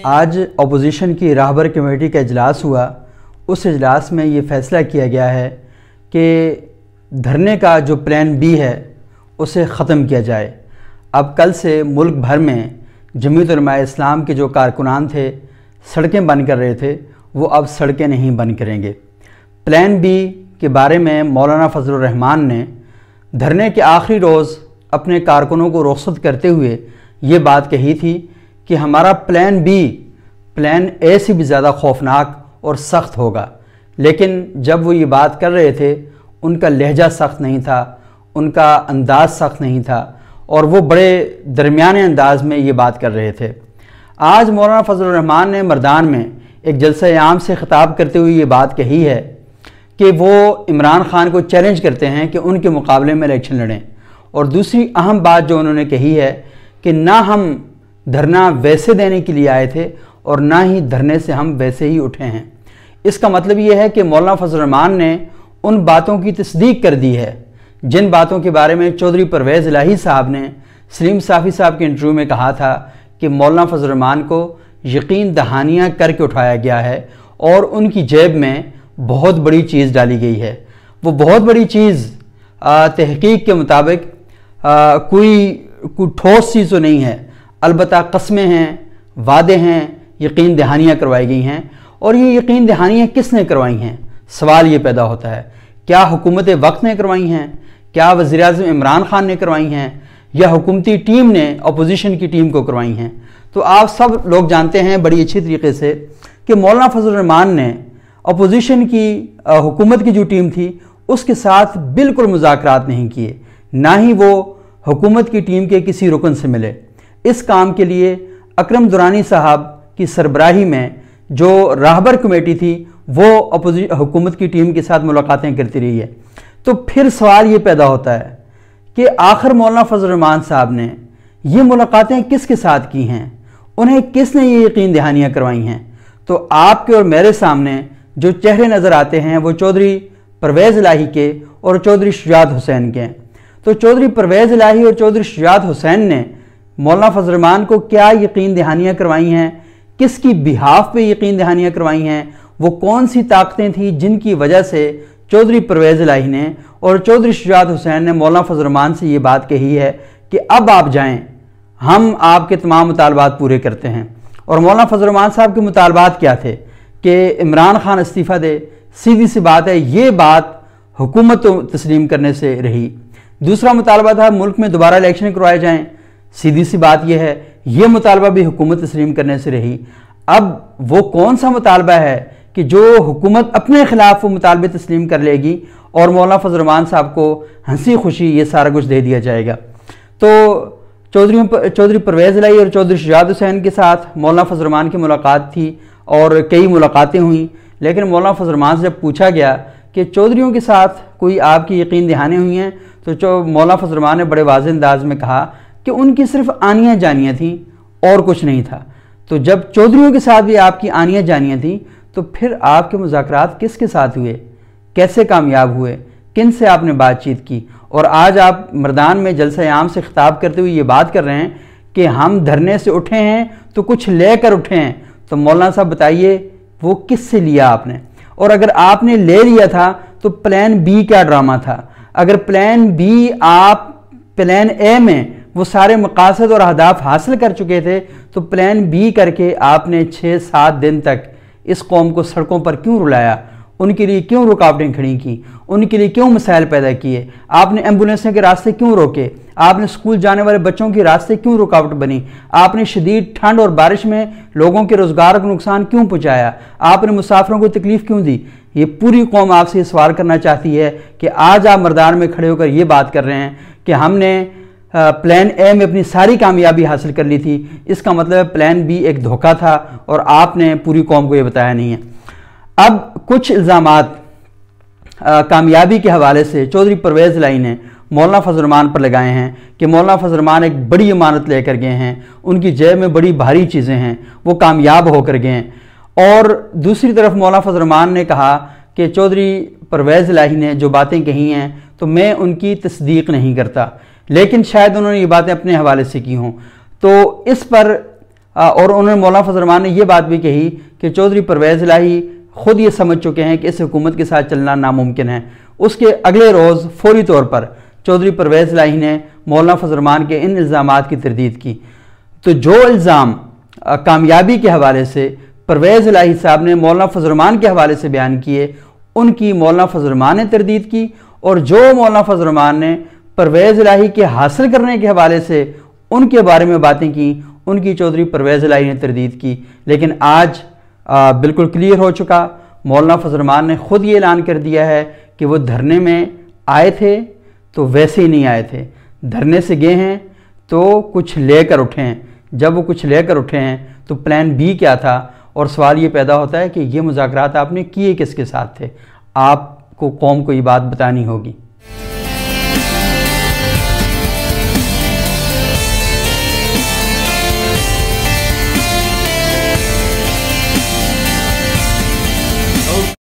آج اپوزیشن کی راہبر کمیٹی کا اجلاس ہوا۔ اس اجلاس میں یہ فیصلہ کیا گیا ہے کہ دھرنے کا جو پلان بی ہے اسے ختم کیا جائے۔ اب کل سے ملک بھر میں جمعیت علماء اسلام کے جو کارکنان تھے سڑکیں بند کر رہے تھے، وہ اب سڑکیں نہیں بند کریں گے۔ پلان بی کے بارے میں مولانا فضل الرحمان نے دھرنے کے آخری روز اپنے کارکنوں کو رخصت کرتے ہوئے یہ بات کہی تھی کہ ہمارا پلان بی پلان اے سے بھی زیادہ خوفناک اور سخت ہوگا۔ لیکن جب وہ یہ بات کر رہے تھے ان کا لہجہ سخت نہیں تھا، ان کا انداز سخت نہیں تھا، اور وہ بڑے درمیانے انداز میں یہ بات کر رہے تھے۔ آج مولانا فضل الرحمان نے مردان میں ایک جلسہ عام سے خطاب کرتے ہوئے یہ بات کہی ہے کہ وہ عمران خان کو چیلنج کرتے ہیں کہ ان کے مقابلے میں الیکشن لڑیں، اور دوسری اہم بات جو انہوں نے کہی ہے کہ نہ ہم دھرنا ویسے دینے کے لیے آئے تھے اور نہ ہی دھرنے سے ہم ویسے ہی اٹھے ہیں۔ اس کا مطلب یہ ہے کہ مولانا فضل الرحمان نے ان باتوں کی تصدیق کر دی ہے جن باتوں کے بارے میں چودھری پرویز الہی صاحب نے سلیم صافی صاحب کے انٹرویو میں کہا تھا کہ مولانا فضل الرحمان کو یقین دہانیاں کر کے اٹھایا گیا ہے اور ان کی جیب میں بہت بڑی چیز ڈالی گئی ہے۔ وہ بہت بڑی چیز تحقیق کے مطابق کوئی ٹھوس چیز تو نہیں ہے، البتہ قسمیں ہیں، وعدے ہیں، یقین دہانیاں کروائی گئی ہیں۔ اور یہ یقین دہانیاں کس نے کروائی ہیں؟ سوال یہ پیدا ہوتا ہے، کیا حکومت وقت نے کروائی ہیں؟ کیا وزیراعظم عمران خان نے کروائی ہیں؟ یا حکومتی ٹیم نے اپوزیشن کی ٹیم کو کروائی ہیں؟ تو آپ سب لوگ جانتے ہیں بڑی اچھی طریقے سے کہ مولانا فضل الرحمان نے اپوزیشن کی حکومت کی جو ٹیم تھی اس کے ساتھ بالکل مذاکرات نہیں کیے، نہ ہی وہ حکومت کی ٹیم کے کسی رکن سے ملے۔ اس کام کے لیے اکرم درانی صاحب کی سربراہی میں جو راہبر کمیٹی تھی وہ حکومت کی ٹیم کے ساتھ ملاقاتیں کرتی رہی ہے۔ تو پھر سوال یہ پیدا ہوتا ہے کہ آخر مولانا فضل الرحمان صاحب نے یہ ملاقاتیں کس کے ساتھ کی ہیں؟ انہیں کس نے یہ یقین دہانیاں کروائی ہیں؟ تو آپ کے اور میرے سامنے جو چہرے نظر آتے ہیں وہ چودھری پرویز الہی کے اور چودھری شجاعت حسین کے ہیں۔ تو چودھری پرویز الہی اور چودھری شجاعت حسین نے مولانا فضل الرحمان کو کیا یقین دہانیاں کروائی ہیں؟ کس کی بہاف پہ یقین دہانیاں کروائی ہیں؟ وہ کون سی طاقتیں تھیں جن کی وجہ سے چودھری پرویز الہی نے اور چودھری شجاعت حسین نے مولانا فضل الرحمان سے یہ بات کہی ہے کہ اب آپ جائیں، ہم آپ کے تمام مطالبات پورے کرتے ہیں؟ اور مولانا فضل الرحمان صاحب کے مطالبات کیا تھے کہ عمران خان استعفیٰ دے؟ سیدھی سی بات ہے، یہ بات حکومت تسلیم کرنے سے رہی۔ دوسرا مطالبہ تھا ملک میں دوبارہ الیکشن کروائے جائیں، سیدھی سی بات یہ ہے، یہ مطالبہ بھی حکومت تسلیم کرنے سے رہی۔ اب وہ کون سا مطالبہ ہے کہ جو حکومت اپنے خلاف وہ مطالبے تسلیم کر لے گی اور مولانا فضل الرحمان صاحب کو ہنسی خوشی یہ سارا کچھ دے دیا جائے گا؟ تو چودھری پرویز الہی اور چودھری شجاعت حسین کے ساتھ مولانا فضل الرحمان کی ملاقات تھی اور کئی ملاقاتیں ہوئیں، لیکن مولانا فضل الرحمان سے جب پوچھا گیا کہ چودھریوں کے ساتھ کوئی آپ کی یقین دہانیاں ہوئی ہیں تو مولانا فضل الرحمان نے بڑے واضح انداز میں کہا کہ ان کی صرف آنیاں جانیاں تھیں اور کچھ نہیں تھا۔ تو جب چودھریوں کے ساتھ بھی آپ کی آنیاں جانیاں تھیں تو پھر آپ کے مذاکرات کس کے ساتھ ہوئے؟ کیسے کامیاب ہوئے؟ کن سے آپ نے بات چیت کی؟ اور آج آپ مردان میں جلسہ عام سے خطاب کرتے ہوئے یہ بات کر رہے ہیں کہ ہم دھرنے سے اٹھے ہیں تو کچھ لے کر اٹھے ہیں۔ تو مولانا صاحب بتائیے وہ کس سے لیا آپ نے؟ اور اگر آپ نے لے لیا تھا تو پلان بی کیا ڈرامہ تھا؟ اگر پلان بی آپ پلان اے میں وہ سارے مقاصد اور اہداف حاصل کر چکے تھے تو پلان بی کر کے آپ نے 6-7 دن تک اس قوم کو سڑکوں پر کیوں رلایا؟ ان کے لیے کیوں رکاوٹیں کھڑی کی؟ ان کے لیے کیوں مسائل پیدا کیے؟ آپ نے ایمبولینسوں کے راستے کیوں روکے؟ آپ نے اسکول جانے والے بچوں کے راستے کیوں رکاوٹ بنی؟ آپ نے شدید ٹھنڈ اور بارش میں لوگوں کے روزگار کو نقصان کیوں پہنچایا؟ آپ نے مسافروں کو تکلیف کیوں دی؟ یہ پوری قوم آپ سے یہ سوال کرنا چاہتی ہے کہ آج آپ مردان میں کھڑے ہو کر یہ بات کر رہے ہیں کہ ہم نے پلان اے میں اپنی ساری کامیابی حاصل کر لی تھی۔ اس کا مطلب ہے پلان بی ایک دھوکہ تھا اور آپ نے پوری قوم کو یہ بتایا نہیں ہے۔ اب کچھ الزامات کامیابی کے حوالے سے چودھری پرویز الہی نے مولانا فضل الرحمان پر لگائے ہیں کہ مولانا فضل الرحمان ایک بڑی امانت لے کر گئے ہیں، ان کی جیب میں بڑی بھاری چیزیں ہیں، وہ کامیاب ہو کر گئے ہیں۔ اور دوسری طرف مولانا فضل الرحمان نے کہا کہ چودھری پرویز الہی نے جو باتیں کہی ہیں تو میں ان کی تصدیق نہیں کرتا، لیکن شاید انہوں نے یہ باتیں اپنے حوالے سے کی ہوں۔ تو اس پر اور انہوں نے مولانا فضل الرحمان نے یہ بات بھی کہی کہ چودھری پرویز الہی خود یہ سمجھ چکے ہیں کہ اس حکومت کے ساتھ چلنا ناممکن ہے۔ اس کے اگلے روز فوری طور پر چودھری پرویز الہی نے مولانا فضل الرحمان کے ان الزامات کی تردید کی۔ تو جو الزام کامیابی کے حوالے سے پرویز الہی صاحب نے مولانا فضل الرحمان کے حوالے سے بیان کیے، ان کی مولانا فضل الرحمان نے تردید کی، اور جو مولانا فضل الرحمان نے پرویز الہی کے حاصل کرنے کے حوالے سے ان کے بارے میں باتیں کی، ان کی چودھری پرویز الہی نے تردید کی۔ لیکن آج بالکل کلیئر ہو چکا، مولانا فضل الرحمان نے خود یہ اعلان کر دیا ہے کہ وہ دھرنے میں آئے تھے تو ویسے ہی نہیں آئے تھے، دھرنے سے گئے ہیں تو کچھ لے کر اٹھے ہیں۔ جب وہ کچھ لے کر اٹھے ہیں تو پلان بی کیا تھا؟ اور سوال یہ پیدا ہوتا ہے کہ یہ مذاکرات آپ نے کیے کس کے ساتھ تھے؟ آپ کو قوم کو یہ بات بتانی ہوگی۔